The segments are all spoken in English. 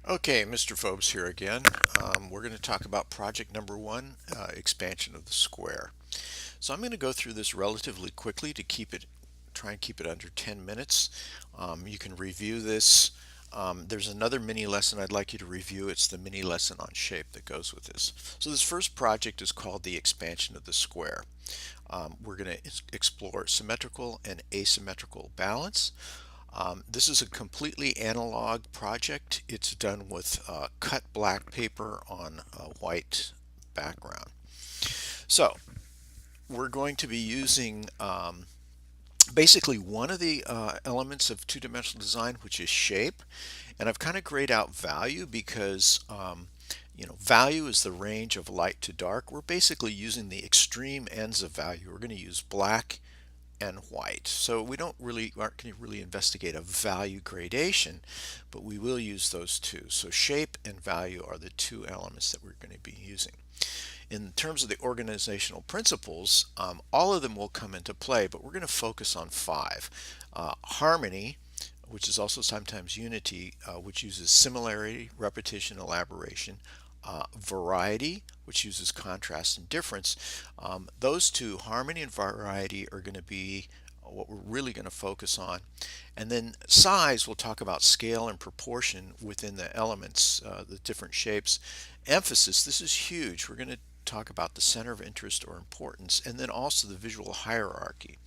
Okay, Mr. Phobes here again. We're going to talk about project number one, expansion of the square. So I'm going to go through this relatively quickly to try and keep it under 10 minutes. You can review this. There's another mini lesson I'd like you to review. It's the mini lesson on shape that goes with this. So this first project is called the expansion of the square. We're going to explore symmetrical and asymmetrical balance. This is a completely analog project. It's done with cut black paper on a white background. So we're going to be using basically one of the elements of two-dimensional design, which is shape. And I've kind of grayed out value because value is the range of light to dark. We're basically using the extreme ends of value. We're going to use black and white. So we aren't going to really investigate a value gradation, but we will use those two. So shape and value are the two elements that we're going to be using. In terms of the organizational principles, all of them will come into play, but we're going to focus on five. Harmony, which is also sometimes unity, which uses similarity, repetition, elaboration. Variety, which uses contrast and difference. Those two, harmony and variety, are going to be what we're really going to focus on. And then size, we'll talk about scale and proportion within the elements, the different shapes. Emphasis, this is huge. We're going to talk about the center of interest or importance, and then also the visual hierarchy.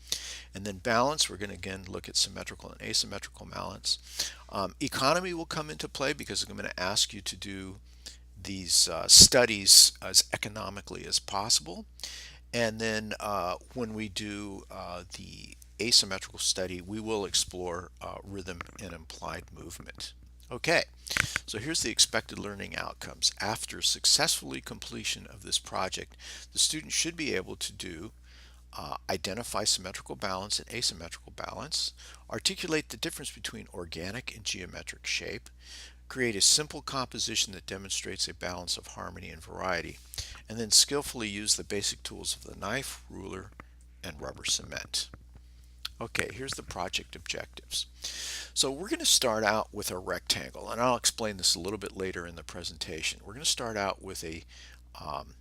And then balance, we're going to again look at symmetrical and asymmetrical balance. Economy will come into play because I'm going to ask you to do these studies as economically as possible. And then when we do the asymmetrical study, we will explore rhythm and implied movement. Okay, so here's the expected learning outcomes. After successfully completion of this project, the student should be able to do identify symmetrical balance and asymmetrical balance, articulate the difference between organic and geometric shape, create a simple composition that demonstrates a balance of harmony and variety, and then skillfully use the basic tools of the knife, ruler, and rubber cement. Okay, here's the project objectives. So we're going to start out with a rectangle, and I'll explain this a little bit later in the presentation. We're going to start out with a um,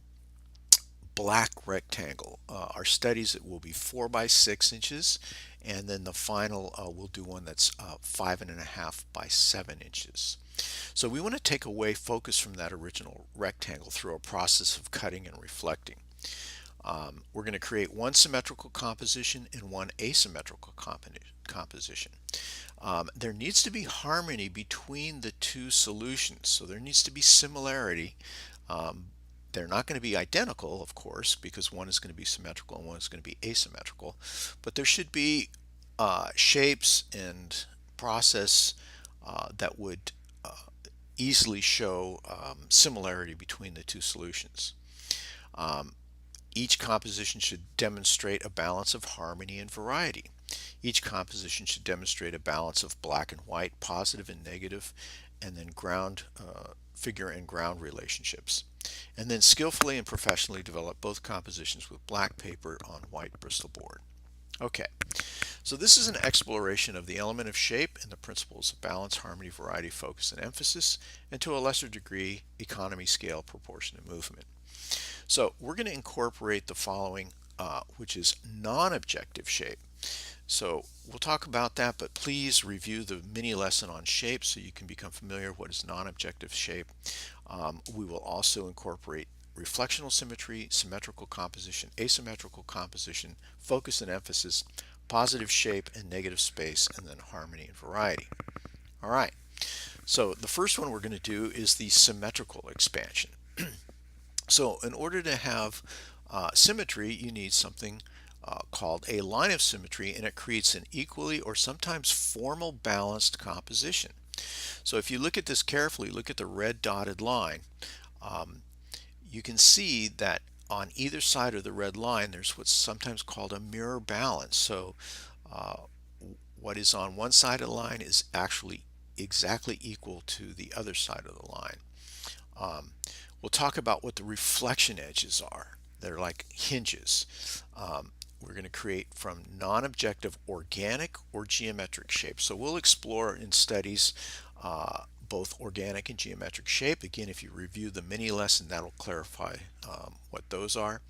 black rectangle. Our studies, it will be 4 by 6 inches, and then the final we'll do one that's 5.5 by 7 inches. So we want to take away focus from that original rectangle through a process of cutting and reflecting. We're going to create one symmetrical composition and one asymmetrical composition. There needs to be harmony between the two solutions, so there needs to be similarity. They're not going to be identical, of course, because one is going to be symmetrical and one is going to be asymmetrical, but there should be shapes and process that would easily show similarity between the two solutions. Um, each composition should demonstrate a balance of harmony and variety. Each composition should demonstrate a balance of black and white, positive and negative, and then figure and ground relationships. And then skillfully and professionally develop both compositions with black paper on white Bristol board. Okay, so this is an exploration of the element of shape and the principles of balance, harmony, variety, focus, and emphasis, and to a lesser degree, economy, scale, proportion, and movement. So we're going to incorporate the following, which is non-objective shape. So we'll talk about that, but please review the mini lesson on shape so you can become familiar with what is non-objective shape. We will also incorporate reflectional symmetry, symmetrical composition, asymmetrical composition, focus and emphasis, positive shape and negative space, and then harmony and variety. All right, so the first one we're going to do is the symmetrical expansion. So in order to have symmetry, you need something called a line of symmetry, and it creates an equally or sometimes formal balanced composition. So if you look at this carefully, look at the red dotted line, you can see that on either side of the red line there's what's sometimes called a mirror balance. So uh, what is on one side of the line is actually exactly equal to the other side of the line. Um, we'll talk about what the reflection edges are. They're like hinges. We're going to create from non-objective organic or geometric shapes. So we'll explore in studies both organic and geometric shape. Again, if you review the mini lesson, that'll clarify what those are.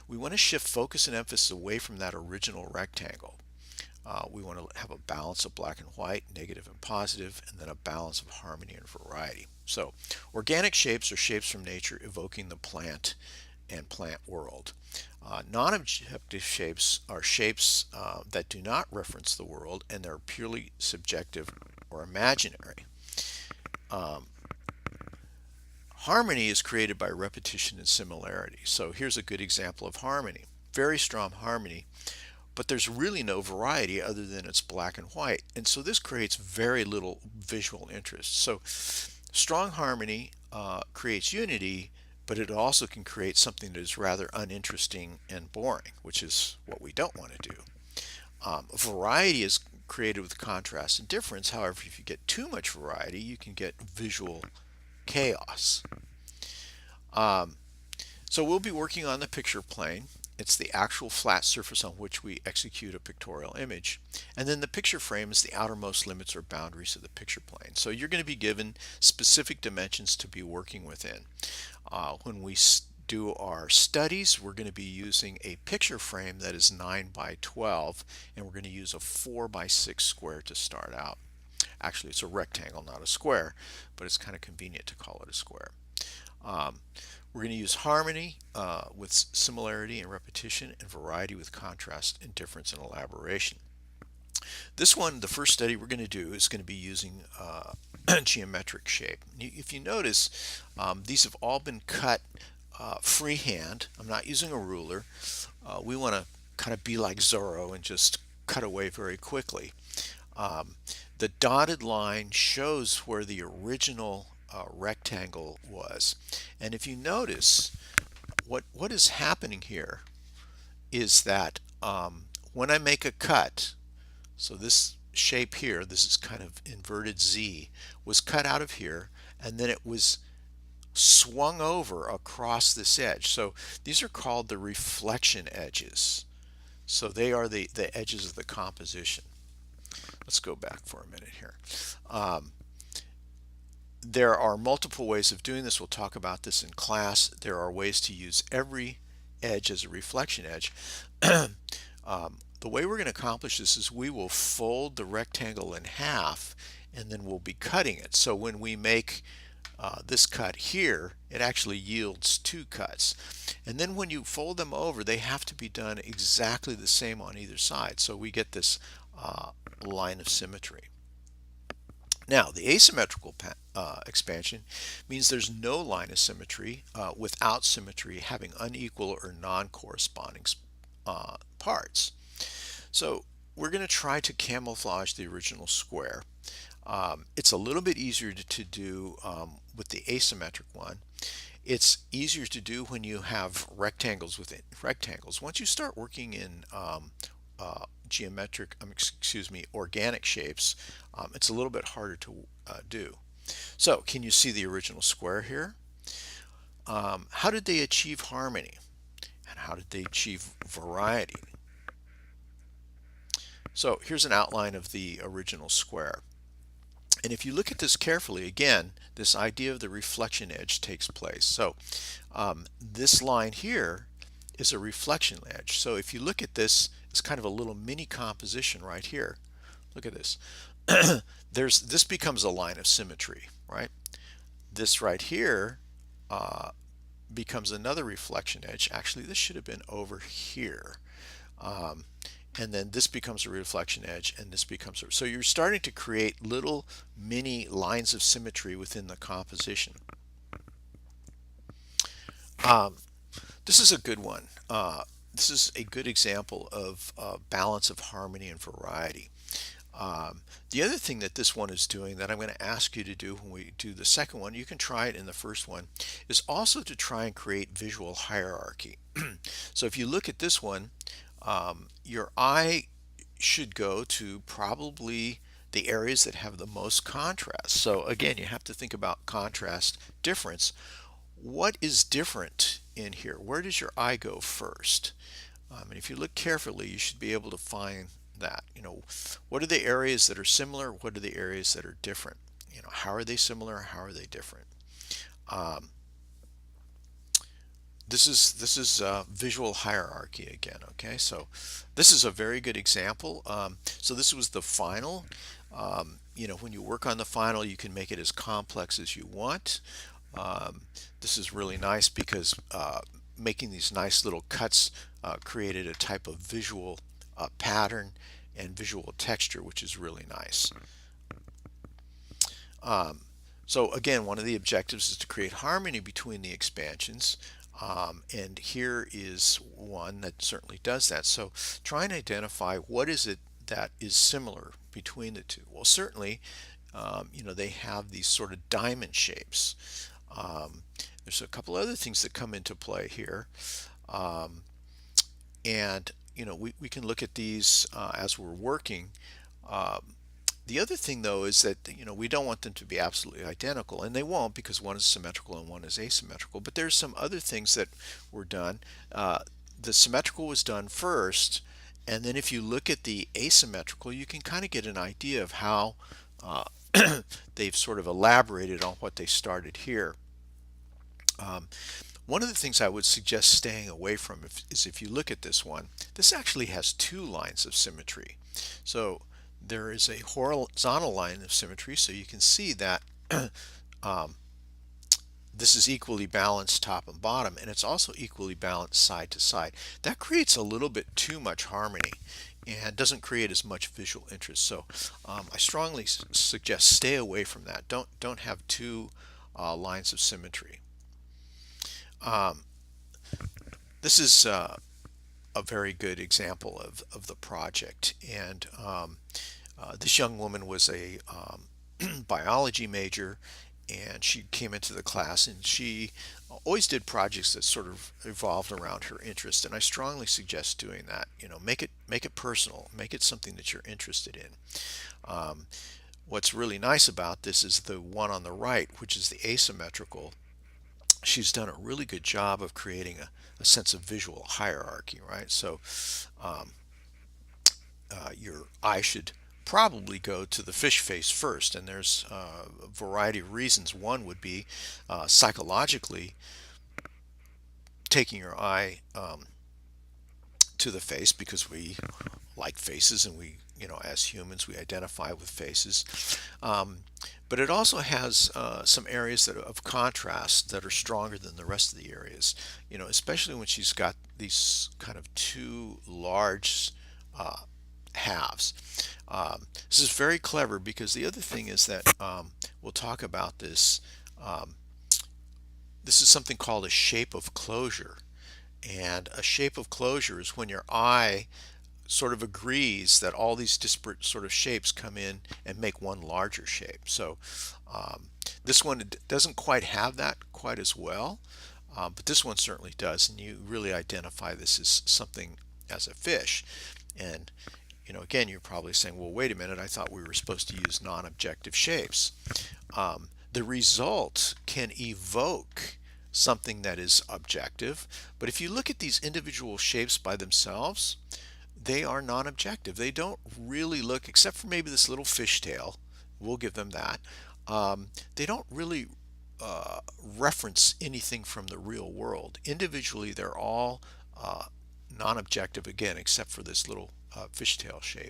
We want to shift focus and emphasis away from that original rectangle. We want to have a balance of black and white, negative and positive, and then a balance of harmony and variety. So organic shapes are shapes from nature evoking the plant and plant world. Non-objective shapes are shapes that do not reference the world, and they're purely subjective or imaginary. Harmony is created by repetition and similarity. So here's a good example of harmony. Very strong harmony, but there's really no variety other than it's black and white. And so this creates very little visual interest. So strong harmony creates unity, but it also can create something that is rather uninteresting and boring, which is what we don't want to do. Variety is created with contrast and difference. However, if you get too much variety, you can get visual chaos. So we'll be working on the picture plane. It's the actual flat surface on which we execute a pictorial image. And then the picture frame is the outermost limits or boundaries of the picture plane. So you're going to be given specific dimensions to be working within. When we do our studies, we're going to be using a picture frame that is 9 by 12, and we're going to use a 4 by 6 square to start out. Actually, it's a rectangle, not a square, but it's kind of convenient to call it a square. We're going to use harmony with similarity and repetition, and variety with contrast and difference and elaboration. This one, the first study we're going to do, is going to be using geometric shape. If you notice, these have all been cut freehand. I'm not using a ruler. We want to kind of be like Zorro and just cut away very quickly. The dotted line shows where the original rectangle was. And if you notice, what is happening here is that when I make a cut, so this shape here, this is kind of inverted Z, was cut out of here, and then it was swung over across this edge. So these are called the reflection edges. So they are the edges of the composition. Let's go back for a minute here. There are multiple ways of doing this. We'll talk about this in class. There are ways to use every edge as a reflection edge. The way we're going to accomplish this is we will fold the rectangle in half, and then we'll be cutting it. So when we make this cut here, it actually yields 2 cuts. And then when you fold them over, they have to be done exactly the same on either side. So we get this line of symmetry. Now, the asymmetrical expansion means there's no line of symmetry without symmetry having unequal or non-corresponding parts. So we're going to try to camouflage the original square. It's a little bit easier to do with the asymmetric one. It's easier to do when you have rectangles within rectangles. Once you start working in organic shapes, it's a little bit harder to do. So can you see the original square here? How did they achieve harmony? And how did they achieve variety? So here's an outline of the original square. And if you look at this carefully, again, this idea of the reflection edge takes place. So this line here is a reflection edge. So if you look at this, it's kind of a little mini composition right here. Look at this. This becomes a line of symmetry, right? This right here becomes another reflection edge. Actually, this should have been over here. And then this becomes a reflection edge, and this becomes so you're starting to create little mini lines of symmetry within the composition. This is a good one. This is a good example of balance of harmony and variety. The other thing that this one is doing that I'm going to ask you to do when we do the second one, you can try it in the first one, is also to try and create visual hierarchy. So if you look at this one, your eye should go to probably the areas that have the most contrast. So again, you have to think about contrast difference. What is different in here? Where does your eye go first? And if you look carefully, you should be able to find that. What are the areas that are similar? What are the areas that are different? how are they similar? How are they different? Um, this is visual hierarchy again. Okay, so this is a very good example. So this was the final. When you work on the final, you can make it as complex as you want. Um, this is really nice because making these nice little cuts created a type of visual pattern and visual texture, which is really nice. Um, so again, one of the objectives is to create harmony between the expansions. And here is one that certainly does that. So try and identify what is it that is similar between the two. Well, certainly, they have these sort of diamond shapes. Um, there's a couple other things that come into play here. Um, and, we can look at these as we're working. Um, the other thing, though, is that we don't want them to be absolutely identical, and they won't because one is symmetrical and one is asymmetrical. But there's some other things that were done. Uh, the symmetrical was done first, and then if you look at the asymmetrical, you can kind of get an idea of how uh, they've sort of elaborated on what they started here. Um, One of the things I would suggest staying away from is if you look at this one, this actually has two lines of symmetry. So there is a horizontal line of symmetry, so you can see that um, this is equally balanced top and bottom, and it's also equally balanced side to side. That creates a little bit too much harmony and doesn't create as much visual interest. So I strongly suggest stay away from that. Don't have two lines of symmetry. Um, this is a very good example of the project. And this young woman was a biology major, and she came into the class, and she always did projects that sort of evolved around her interest. And I strongly suggest doing that. Make it personal, make it something that you're interested in. Um, what's really nice about this is the one on the right, which is the asymmetrical. She's done a really good job of creating a sense of visual hierarchy, right? So um, your eye should probably go to the fish face first, and there's a variety of reasons. One would be psychologically taking your eye to the face because we like faces, and we, as humans, we identify with faces. Um, but it also has some areas of contrast that are stronger than the rest of the areas. Especially when she's got these kind of two large uh, halves. This is very clever because the other thing is that we'll talk about this. Um, this is something called a shape of closure. And a shape of closure is when your eye sort of agrees that all these disparate sort of shapes come in and make one larger shape. So this one doesn't quite have that quite as well, but this one certainly does, and you really identify this as something as a fish. And again, you're probably saying, well, wait a minute, I thought we were supposed to use non-objective shapes. The result can evoke something that is objective, but if you look at these individual shapes by themselves, they are non-objective. They don't really look, except for maybe this little fishtail, we'll give them that. They don't really reference anything from the real world. Individually, they're all non-objective again, except for this little fishtail shape.